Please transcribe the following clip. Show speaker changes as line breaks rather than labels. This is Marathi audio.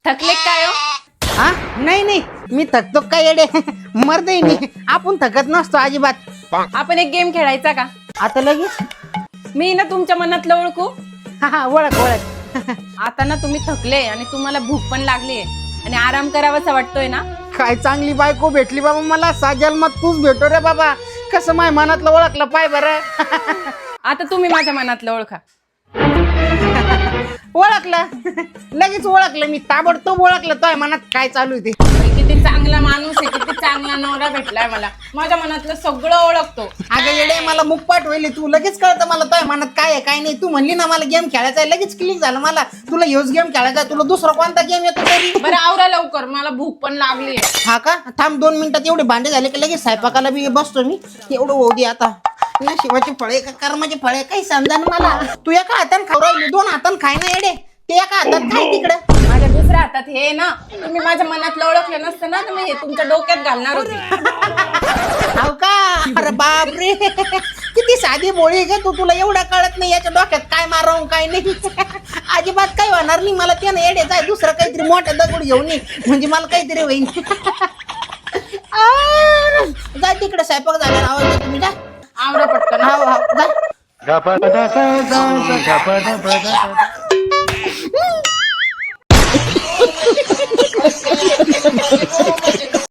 थकले काय हो?
हा नाही नाही मी थकतो काय येडे मरते मी. आपण थकत नसतो अजिबात.
आपण एक गेम खेळायचा का?
आता लगेच
मी ना तुमच्या मनातलं ओळखू.
हा ओळख ओळख.
आता ना तुम्ही थकले आणि तुम्हाला भूक पण लागली आहे आणि आराम करावासा वाटतोय ना.
काय चांगली बायको भेटली बाबा मला. साजल मग तूच भेटो रे बाबा. कसं माय मनातलं ओळखलं पाय बरं.
आता तुम्ही माझ्या मनातलं ओळखा.
ओळखलं लगेच ओळखलं मी. ताबडतोब ओळखलं तो मनात काय चालू आहे ते.
किती चांगला माणूस आहे, किती चांगला नवरा भेटलाय मला. माझ्या मनातलं सगळं ओळखतो.
अगं येडे मला मुकपाट होईल तू. लगेच कळतं मला तो मनात काय आहे काय नाही. तू म्हणली ना मला गेम खेळायचा आहे लगेच क्लिक झालं मला. तुला ह्योच गेम खेळायचा आहे. तुला दुसरा कोणता गेम येतो तरी.
बरं आवरा लवकर, मला भूक पण लागली आहे.
हा का थांब 2 मिनिटात एवढे भांडे झाले की लगेच स्वयंपाकाला बी बसतो मी. एवढं होऊ दे आता. ना शिवाचे फळे का कर्माचे फळे काही समजा मला. तू एका हाताने खाऊ राहिली 2 हाताने खाय ना येडे. ते एका हातात खाय तिकडं.
माझ्या दुसऱ्या हातात हे ना. तुम्ही माझ्या मनातलं ओळखलं नसतं ना तर मी हे तुमच्या डोक्यात घालणार होते.
हो का. अरे बापरे किती साधी बोळी ग तू. तुला एवढं कळत नाही याच्या डोक्यात काय मारावं काय नाही. अजिबात काही होणार नाही मला. त्यानं येडे जाय दुसरं काहीतरी मोठं दगड घेऊन ये म्हणजे मला काहीतरी होईल. जाय तिकडे स्वयंपाक झाला आवाज येतो तुम्ही जा.
आवरा पटकन.
हो हो जा.